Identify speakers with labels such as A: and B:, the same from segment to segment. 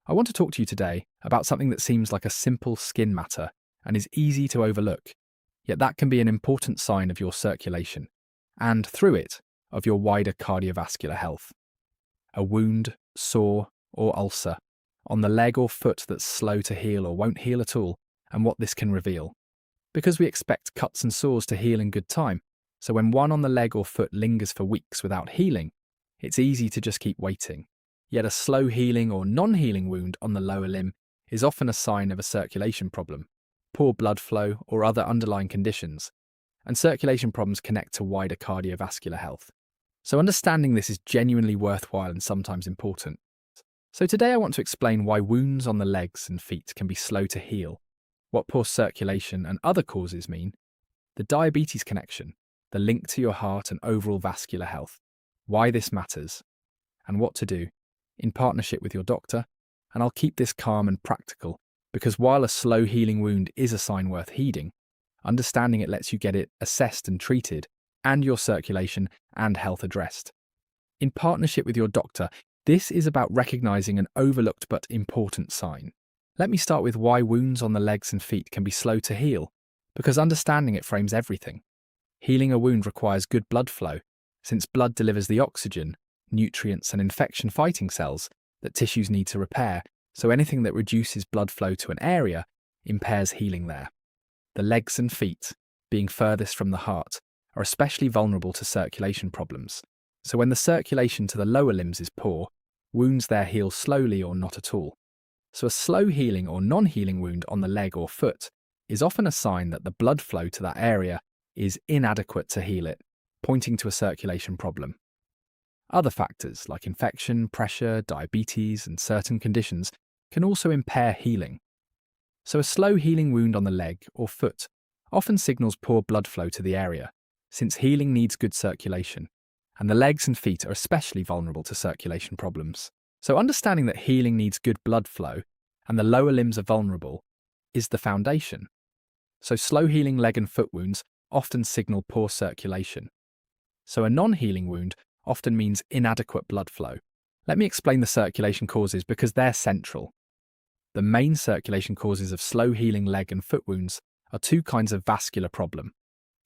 A: I want to talk to you today about something that seems like a simple skin matter and is easy to overlook, yet that can be an important sign of your circulation, and through it, of your wider cardiovascular health. A wound, sore, or ulcer on the leg or foot that's slow to heal or won't heal at all, and what this can reveal. Because we expect cuts and sores to heal in good time, so when one on the leg or foot lingers for weeks without healing, it's easy to just keep waiting. Yet a slow healing or non-healing wound on the lower limb is often a sign of a circulation problem, poor blood flow, or other underlying conditions, and circulation problems connect to wider cardiovascular health. So understanding this is genuinely worthwhile and sometimes important. So today I want to explain why wounds on the legs and feet can be slow to heal, what poor circulation and other causes mean, the diabetes connection, the link to your heart and overall vascular health, why this matters, and what to do in partnership with your doctor. And I'll keep this calm and practical because while a slow healing wound is a sign worth heeding, understanding it lets you get it assessed and treated and your circulation and health addressed. In partnership with your doctor, this is about recognizing an overlooked but important sign. Let me start with why wounds on the legs and feet can be slow to heal, because understanding it frames everything. Healing a wound requires good blood flow, since blood delivers the oxygen, nutrients and infection-fighting cells that tissues need to repair, so anything that reduces blood flow to an area impairs healing there. The legs and feet, being furthest from the heart, are especially vulnerable to circulation problems, so when the circulation to the lower limbs is poor, wounds there heal slowly or not at all. So a slow healing or non-healing wound on the leg or foot is often a sign that the blood flow to that area is inadequate to heal it, pointing to a circulation problem. Other factors like infection, pressure, diabetes, and certain conditions can also impair healing. So a slow healing wound on the leg or foot often signals poor blood flow to the area, since healing needs good circulation, and the legs and feet are especially vulnerable to circulation problems. So understanding that healing needs good blood flow and the lower limbs are vulnerable is the foundation. So slow healing leg and foot wounds often signal poor circulation. So a non-healing wound often means inadequate blood flow. Let me explain the circulation causes because they're central. The main circulation causes of slow healing leg and foot wounds are two kinds of vascular problem.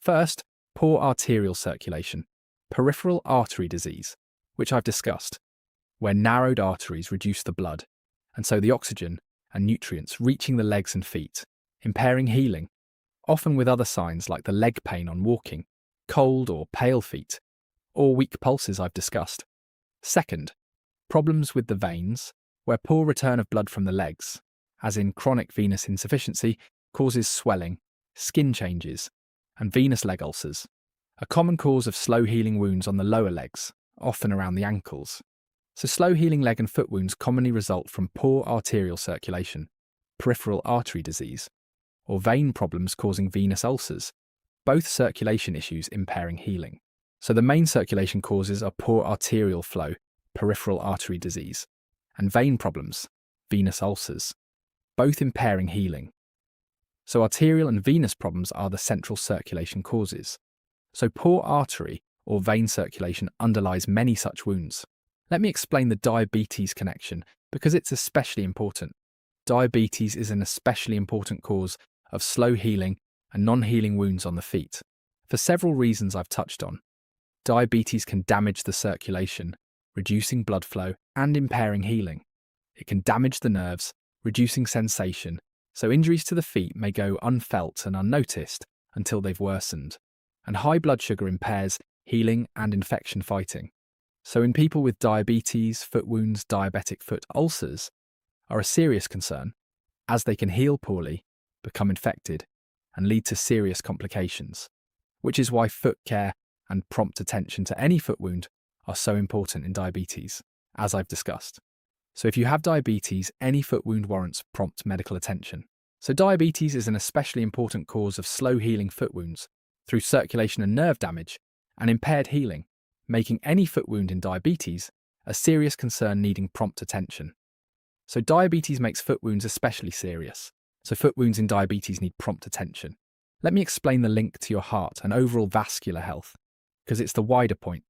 A: First, poor arterial circulation, peripheral artery disease, which I've discussed, where narrowed arteries reduce the blood, and so the oxygen and nutrients reaching the legs and feet, impairing healing, often with other signs like the leg pain on walking, cold or pale feet, or weak pulses I've discussed. Second, problems with the veins, where poor return of blood from the legs, as in chronic venous insufficiency, causes swelling, skin changes, and venous leg ulcers, a common cause of slow healing wounds on the lower legs, often around the ankles. So slow healing leg and foot wounds commonly result from poor arterial circulation, peripheral artery disease, or vein problems causing venous ulcers, both circulation issues impairing healing. So the main circulation causes are poor arterial flow, peripheral artery disease, and vein problems, venous ulcers, both impairing healing. So arterial and venous problems are the central circulation causes. So poor artery or vein circulation underlies many such wounds. Let me explain the diabetes connection because it's especially important. Diabetes is an especially important cause of slow healing and non-healing wounds on the feet, for several reasons I've touched on. Diabetes can damage the circulation, reducing blood flow and impairing healing. It can damage the nerves, reducing sensation, so injuries to the feet may go unfelt and unnoticed until they've worsened. And high blood sugar impairs healing and infection fighting. So in people with diabetes, foot wounds, diabetic foot ulcers are a serious concern, as they can heal poorly, become infected, and lead to serious complications, which is why foot care and prompt attention to any foot wound are so important in diabetes, as I've discussed. So if you have diabetes, any foot wound warrants prompt medical attention. So diabetes is an especially important cause of slow healing foot wounds through circulation and nerve damage and impaired healing, making any foot wound in diabetes a serious concern needing prompt attention. So diabetes makes foot wounds especially serious. So foot wounds in diabetes need prompt attention. Let me explain the link to your heart and overall vascular health, because it's the wider point.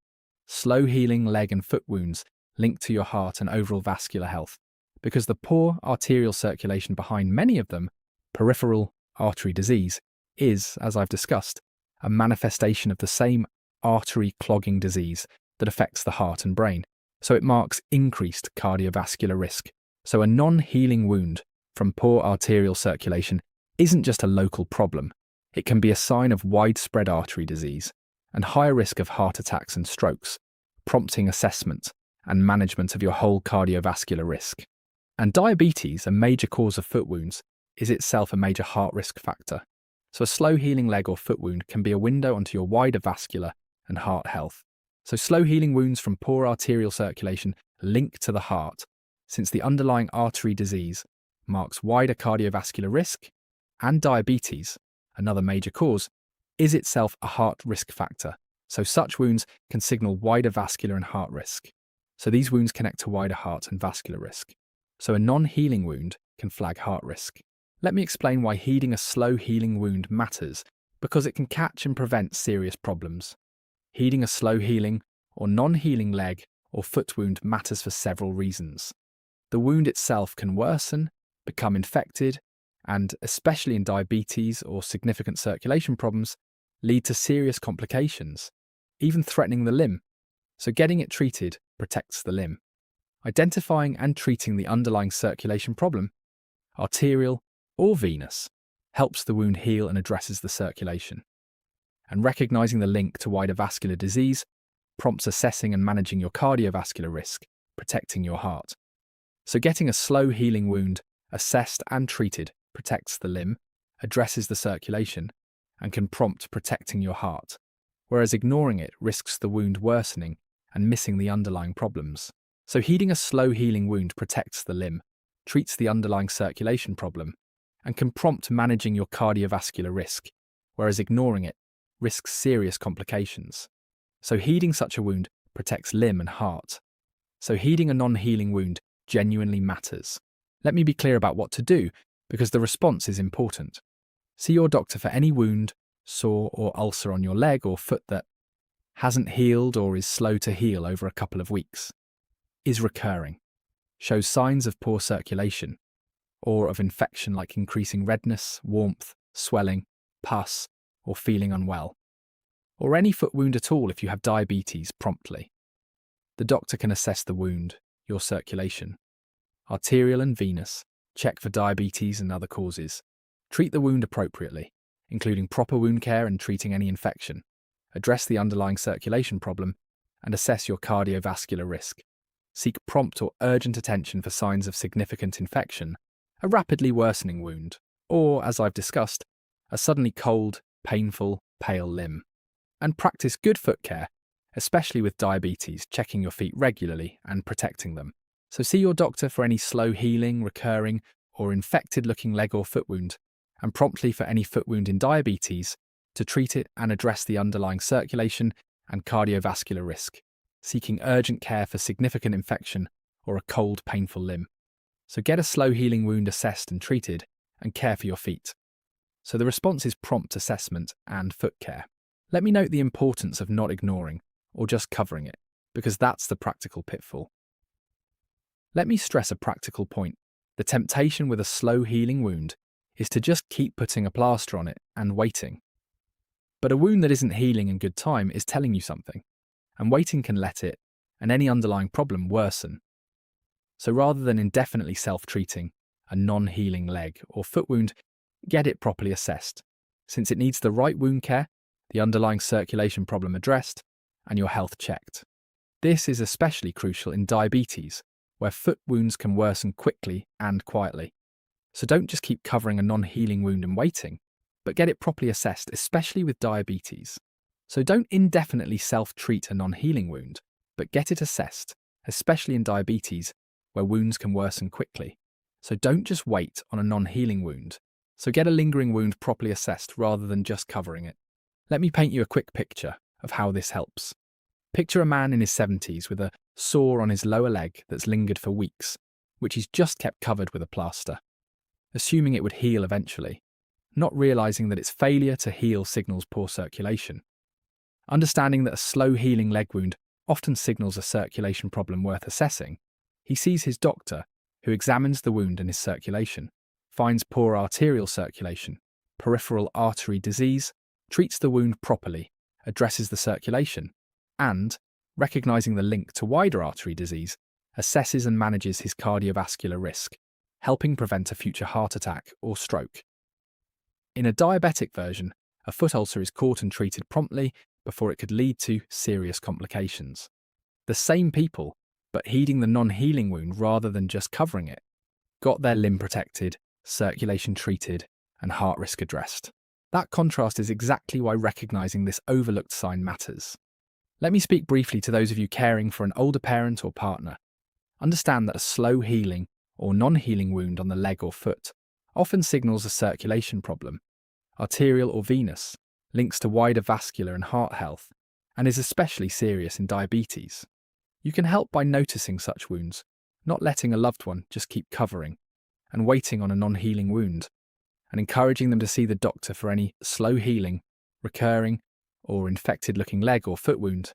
A: Slow healing leg and foot wounds link to your heart and overall vascular health, because the poor arterial circulation behind many of them, peripheral artery disease, is, as I've discussed, a manifestation of the same artery clogging disease that affects the heart and brain. So it marks increased cardiovascular risk. So a non-healing wound from poor arterial circulation isn't just a local problem. It can be a sign of widespread artery disease and higher risk of heart attacks and strokes, prompting assessment and management of your whole cardiovascular risk. And diabetes, a major cause of foot wounds, is itself a major heart risk factor. So a slow healing leg or foot wound can be a window onto your wider vascular and heart health. So slow healing wounds from poor arterial circulation link to the heart, since the underlying artery disease marks wider cardiovascular risk, and diabetes, another major cause, is itself a heart risk factor. So such wounds can signal wider vascular and heart risk. So these wounds connect to wider heart and vascular risk. So a non-healing wound can flag heart risk. Let me explain why healing a slow healing wound matters, because it can catch and prevent serious problems. Healing a slow healing or non-healing leg or foot wound matters for several reasons. The wound itself can worsen, become infected, and, especially in diabetes or significant circulation problems, lead to serious complications, even threatening the limb. So getting it treated protects the limb. Identifying and treating the underlying circulation problem, arterial or venous, helps the wound heal and addresses the circulation. And recognizing the link to wider vascular disease prompts assessing and managing your cardiovascular risk, protecting your heart. So getting a slow healing wound assessed and treated protects the limb, addresses the circulation, and can prompt protecting your heart, whereas ignoring it risks the wound worsening and missing the underlying problems. So healing a slow healing wound protects the limb, treats the underlying circulation problem, and can prompt managing your cardiovascular risk, whereas ignoring it risks serious complications. So healing such a wound protects limb and heart. So healing a non-healing wound genuinely matters. Let me be clear about what to do, because the response is important. See your doctor for any wound, sore or ulcer on your leg or foot that hasn't healed or is slow to heal over a couple of weeks, is recurring, shows signs of poor circulation, or of infection like increasing redness, warmth, swelling, pus, or feeling unwell, or any foot wound at all if you have diabetes promptly. The doctor can assess the wound, your circulation, arterial and venous, check for diabetes and other causes, treat the wound appropriately, including proper wound care and treating any infection, address the underlying circulation problem, and assess your cardiovascular risk. Seek prompt or urgent attention for signs of significant infection, a rapidly worsening wound, or, as I've discussed, a suddenly cold, painful, pale limb. And practice good foot care, especially with diabetes, checking your feet regularly and protecting them. So see your doctor for any slow healing, recurring, or infected-looking leg or foot wound, and promptly for any foot wound in diabetes to treat it and address the underlying circulation and cardiovascular risk, seeking urgent care for significant infection or a cold, painful limb. So get a slow healing wound assessed and treated, and care for your feet. So the response is prompt assessment and foot care. Let me note the importance of not ignoring or just covering it, because that's the practical pitfall. Let me stress a practical point. The temptation with a slow healing wound is to just keep putting a plaster on it and waiting. But a wound that isn't healing in good time is telling you something, and waiting can let it and any underlying problem worsen. So rather than indefinitely self-treating a non-healing leg or foot wound, get it properly assessed, since it needs the right wound care, the underlying circulation problem addressed, and your health checked. This is especially crucial in diabetes, where foot wounds can worsen quickly and quietly. So don't just keep covering a non-healing wound and waiting, but get it properly assessed, especially with diabetes. So don't indefinitely self-treat a non-healing wound, but get it assessed, especially in diabetes, where wounds can worsen quickly. So don't just wait on a non-healing wound. So get a lingering wound properly assessed rather than just covering it. Let me paint you a quick picture of how this helps. Picture a man in his 70s with a sore on his lower leg that's lingered for weeks, which he's just kept covered with a plaster, assuming it would heal eventually, not realizing that its failure to heal signals poor circulation. Understanding that a slow healing leg wound often signals a circulation problem worth assessing, he sees his doctor who examines the wound and his circulation, finds poor arterial circulation, peripheral artery disease, treats the wound properly, addresses the circulation, and, recognizing the link to wider artery disease, assesses and manages his cardiovascular risk, helping prevent a future heart attack or stroke. In a diabetic version, a foot ulcer is caught and treated promptly before it could lead to serious complications. The same people, but heeding the non-healing wound rather than just covering it, got their limb protected, circulation treated, and heart risk addressed. That contrast is exactly why recognizing this overlooked sign matters. Let me speak briefly to those of you caring for an older parent or partner. Understand that a slow healing or non-healing wound on the leg or foot often signals a circulation problem, arterial or venous, links to wider vascular and heart health, and is especially serious in diabetes. You can help by noticing such wounds, not letting a loved one just keep covering, and waiting on a non-healing wound, and encouraging them to see the doctor for any slow healing, recurring, or infected-looking leg or foot wound,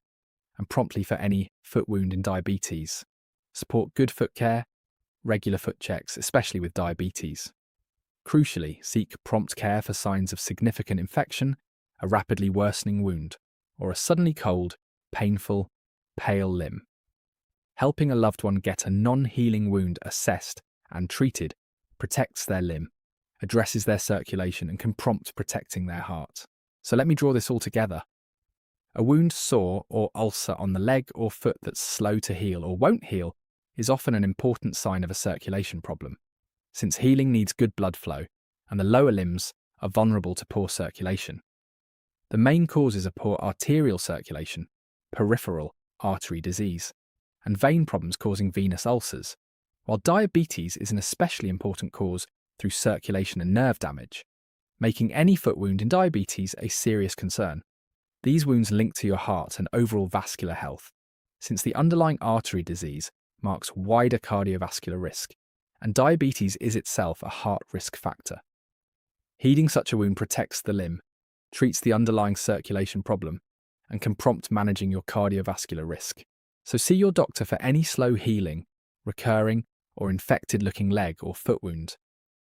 A: and promptly for any foot wound in diabetes. Support good foot care, regular foot checks, especially with diabetes. Crucially, seek prompt care for signs of significant infection, a rapidly worsening wound, or a suddenly cold, painful, pale limb. Helping a loved one get a non-healing wound assessed and treated protects their limb, addresses their circulation, and can prompt protecting their heart. So let me draw this all together. A wound, sore, or ulcer on the leg or foot that's slow to heal or won't heal is often an important sign of a circulation problem, since healing needs good blood flow and the lower limbs are vulnerable to poor circulation. The main causes are poor arterial circulation, peripheral artery disease, and vein problems causing venous ulcers, while diabetes is an especially important cause through circulation and nerve damage, making any foot wound in diabetes a serious concern. These wounds link to your heart and overall vascular health, since the underlying artery disease marks wider cardiovascular risk, and diabetes is itself a heart risk factor. Heeding such a wound protects the limb, treats the underlying circulation problem, and can prompt managing your cardiovascular risk. So see your doctor for any slow healing, recurring, or infected-looking leg or foot wound,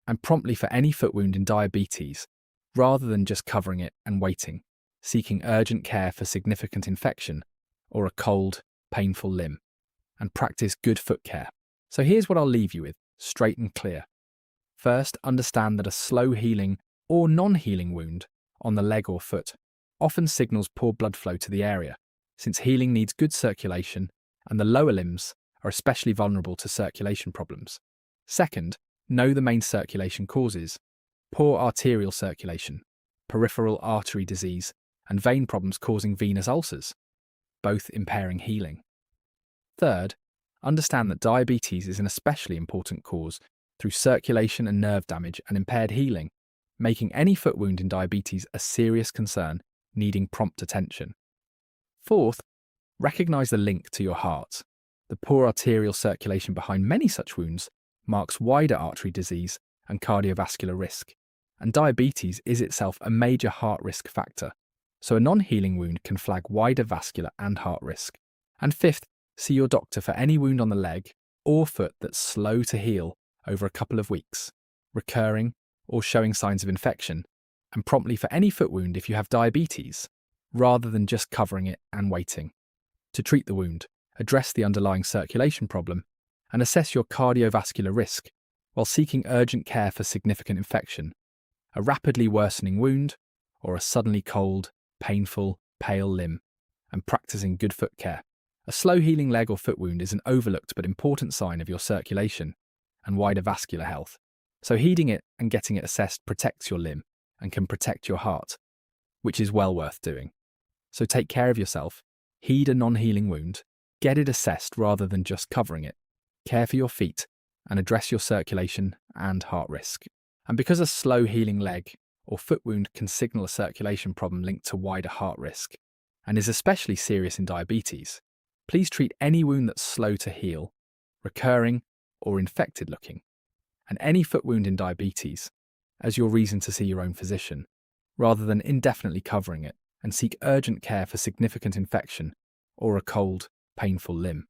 A: and promptly for any foot wound in diabetes, rather than just covering it and waiting, seeking urgent care for significant infection or a cold, painful limb, and practice good foot care. So here's what I'll leave you with, straight and clear. First, understand that a slow healing or non-healing wound on the leg or foot often signals poor blood flow to the area, since healing needs good circulation and the lower limbs are especially vulnerable to circulation problems. Second, know the main circulation causes: poor arterial circulation, peripheral artery disease, and vein problems causing venous ulcers, both impairing healing. Third, understand that diabetes is an especially important cause through circulation and nerve damage and impaired healing, making any foot wound in diabetes a serious concern needing prompt attention. Fourth, recognize the link to your heart. The poor arterial circulation behind many such wounds marks wider artery disease and cardiovascular risk, and diabetes is itself a major heart risk factor, so a non-healing wound can flag wider vascular and heart risk. And fifth, see your doctor for any wound on the leg or foot that's slow to heal over a couple of weeks, recurring, or showing signs of infection, and promptly for any foot wound if you have diabetes, rather than just covering it and waiting. To treat the wound, address the underlying circulation problem, and assess your cardiovascular risk while seeking urgent care for significant infection, a rapidly worsening wound, or a suddenly cold, painful, pale limb, and practicing good foot care. A slow healing leg or foot wound is an overlooked but important sign of your circulation and wider vascular health, so heeding it and getting it assessed protects your limb and can protect your heart, which is well worth doing. So take care of yourself, heed a non-healing wound, get it assessed rather than just covering it, care for your feet, and address your circulation and heart risk. And because a slow healing leg or foot wound can signal a circulation problem linked to wider heart risk, and is especially serious in diabetes, please treat any wound that's slow to heal, recurring, or infected looking, and any foot wound in diabetes as your reason to see your own physician, rather than indefinitely covering it, and seek urgent care for significant infection or a cold, painful limb.